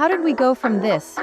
How did we go from this?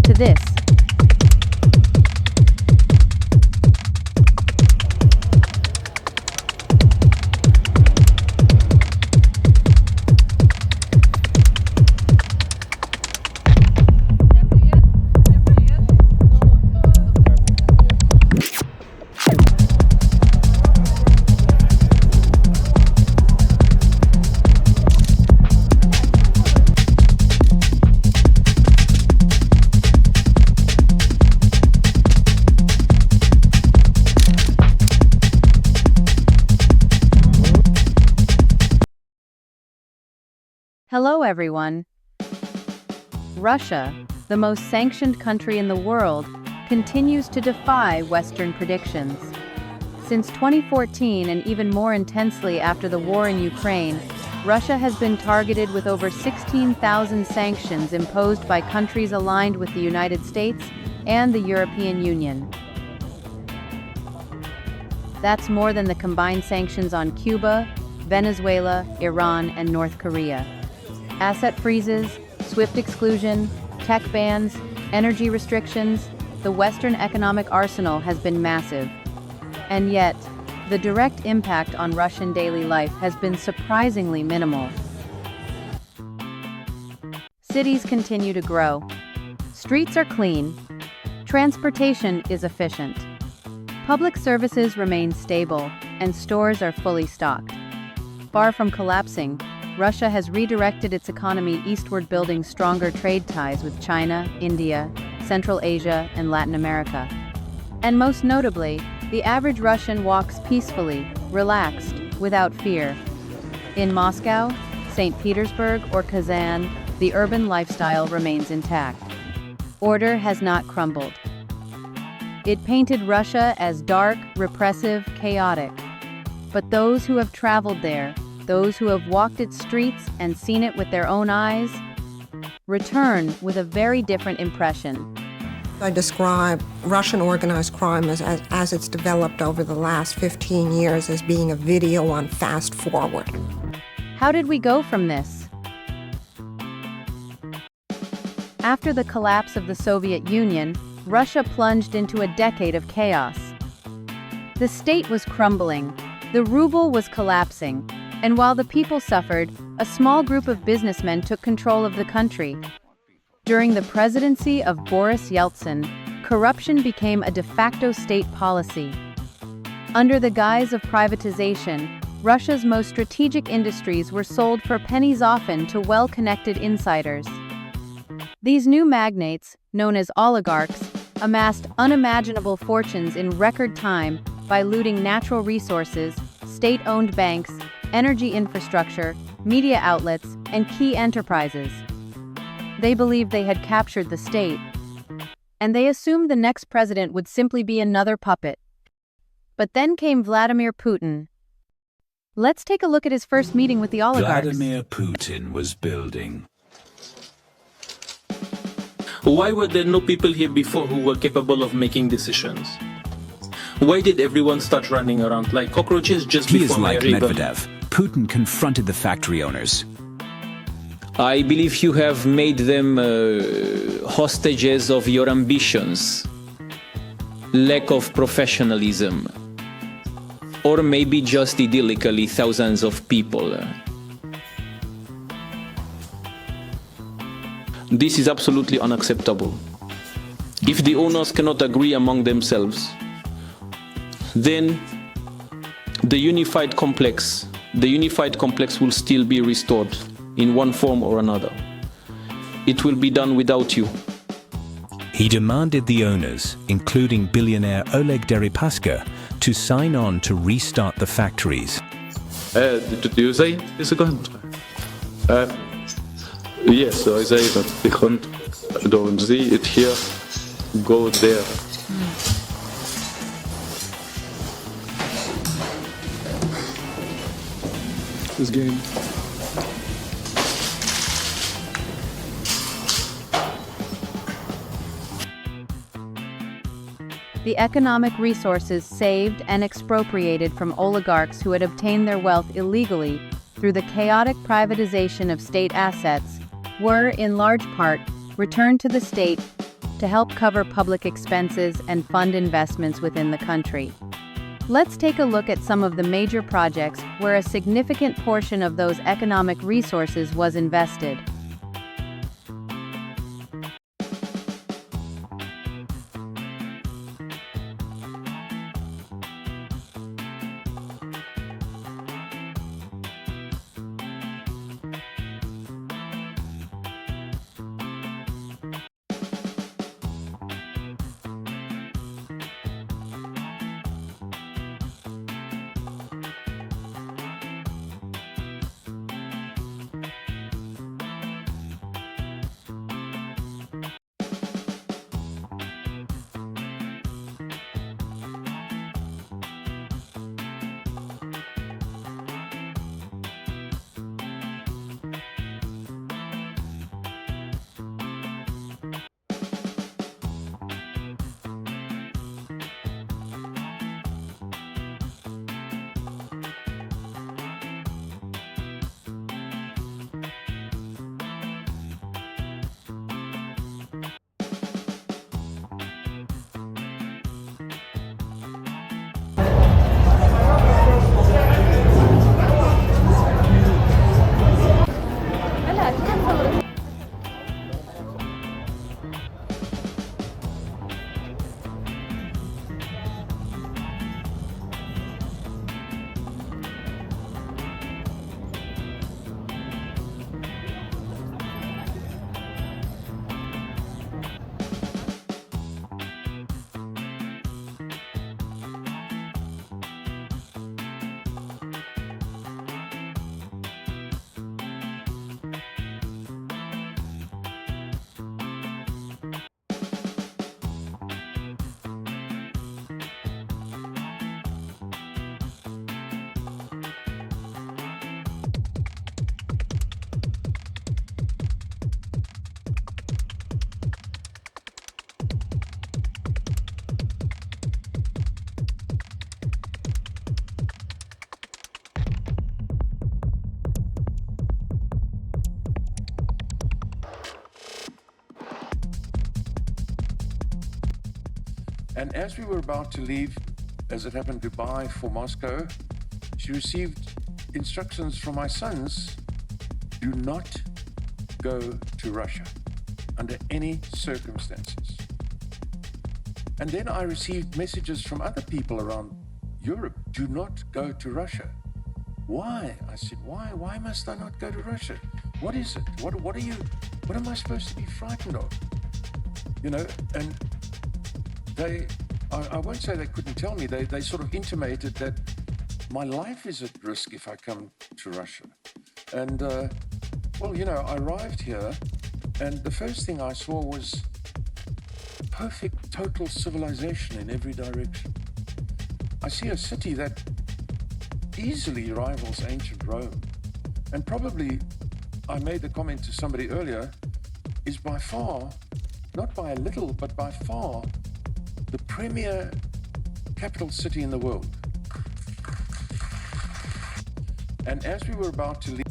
To this. Hello everyone. Russia, the most sanctioned country in the world, continues to defy Western predictions. Since 2014 and even more intensely after the war in Ukraine, Russia has been targeted with over 16,000 sanctions imposed by countries aligned with the United States and the European Union. That's more than the combined sanctions on Cuba, Venezuela, Iran, and North Korea. Asset freezes, swift exclusion, tech bans, energy restrictions, the Western economic arsenal has been massive. And yet, the direct impact on Russian daily life has been surprisingly minimal. Cities continue to grow. Streets are clean. Transportation is efficient. Public services remain stable, and stores are fully stocked. Far from collapsing, Russia has redirected its economy eastward, building stronger trade ties with China, India, Central Asia, and Latin America. And most notably, the average Russian walks peacefully, relaxed, without fear. In Moscow, St. Petersburg, or Kazan, the urban lifestyle remains intact. Order has not crumbled. It painted Russia as dark, repressive, chaotic. But those who have traveled there, those who have walked its streets and seen it with their own eyes, return with a very different impression. I describe Russian organized crime as it's developed over the last 15 years as being a video on fast forward. How did we go from this? After the collapse of the Soviet Union, Russia plunged into a decade of chaos. The state was crumbling, the ruble was collapsing, and while the people suffered, a small group of businessmen took control of the country. During the presidency of Boris Yeltsin, corruption became a de facto state policy. Under the guise of privatization, Russia's most strategic industries were sold for pennies often to well-connected insiders. These new magnates, known as oligarchs, amassed unimaginable fortunes in record time by looting natural resources, state-owned banks, energy infrastructure, media outlets, and key enterprises. They believed they had captured the state, and they assumed the next president would simply be another puppet. But then came Vladimir Putin. Let's take a look at his first meeting with the oligarchs. Vladimir Putin was building. Why were there no people here before who were capable of making decisions? Why did everyone start running around like cockroaches just He before is like my rebirth? Medvedev. Putin confronted the factory owners. I believe you have made them hostages of your ambitions, lack of professionalism, or maybe just idyllically thousands of people. This is absolutely unacceptable. If the owners cannot agree among themselves, then the unified complex will still be restored in one form or another. It will be done without you. He demanded the owners, including billionaire Oleg Deripaska, to sign on to restart the factories. Do you say? Yes, go ahead. Yes, I say that they don't see it here, go there. This game. The economic resources saved and expropriated from oligarchs who had obtained their wealth illegally through the chaotic privatization of state assets were, in large part, returned to the state to help cover public expenses and fund investments within the country. Let's take a look at some of the major projects where a significant portion of those economic resources was invested. And as we were about to leave, as it happened, Dubai for Moscow, she received instructions from my sons, do not go to Russia under any circumstances. And then I received messages from other people around Europe, do not go to Russia. Why? I said, why? Why must I not go to Russia? What is it? What am I supposed to be frightened of? You know, and I won't say they couldn't tell me, they sort of intimated that my life is at risk if I come to Russia. And, well, you know, I arrived here and the first thing I saw was perfect, total civilization in every direction. I see a city that easily rivals ancient Rome. And probably, I made the comment to somebody earlier, is by far, not by a little, but by far, the premier capital city in the world. And as we were about to leave,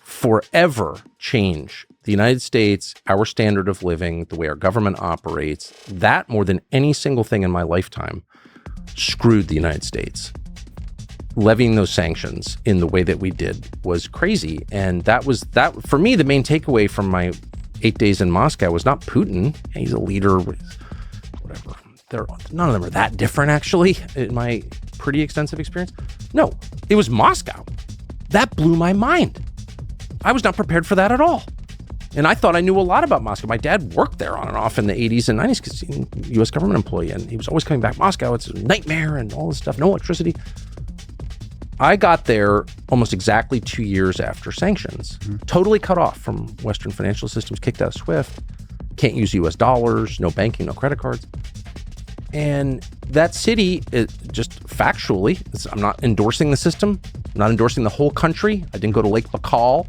forever change the United States, our standard of living, the way our government operates, that more than any single thing in my lifetime screwed the United States. levying those sanctions in the way that we did was crazy. And that for me, the main takeaway from my 8 days in Moscow was not Putin. He's a leader, whatever. None of them are that different, actually, in my pretty extensive experience. No, it was Moscow. That blew my mind. I was not prepared for that at all. And I thought I knew a lot about Moscow. My dad worked there on and off in the 80s and 90s because he's a U.S. government employee, and he was always coming back, Moscow, it's a nightmare and all this stuff, no electricity. I got there almost exactly 2 years after sanctions, totally cut off from Western financial systems, kicked out of SWIFT, can't use U.S. dollars, no banking, no credit cards. And that city, just factually, I'm not endorsing the system, I'm not endorsing the whole country. I didn't go to Lake Baikal.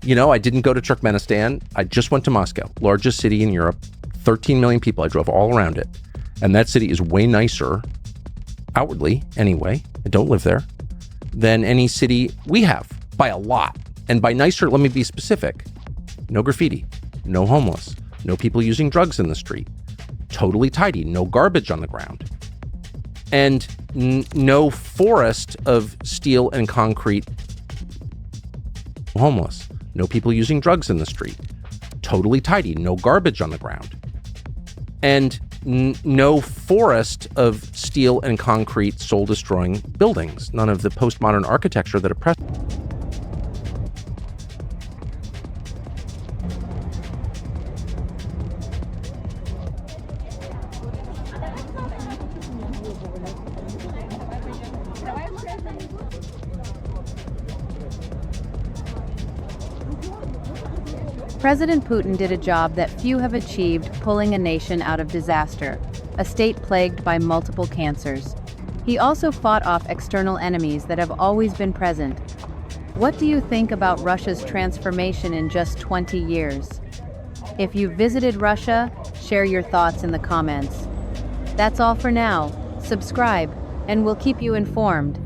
I didn't go to Turkmenistan. I just went to Moscow, largest city in Europe, 13 million people. I drove all around it. And that city is way nicer, outwardly anyway, I don't live there, than any city we have, by a lot. And by nicer, let me be specific. No graffiti, no homeless, no people using drugs in the street, totally tidy, no garbage on the ground, and no forest of steel and concrete. Homeless, no people using drugs in the street, totally tidy, no garbage on the ground, and no forest of steel and concrete soul-destroying buildings, none of the postmodern architecture that oppressed. President Putin did a job that few have achieved, pulling a nation out of disaster, a state plagued by multiple cancers. He also fought off external enemies that have always been present. What do you think about Russia's transformation in just 20 years? If you visited Russia, share your thoughts in the comments. That's all for now. Subscribe, and we'll keep you informed.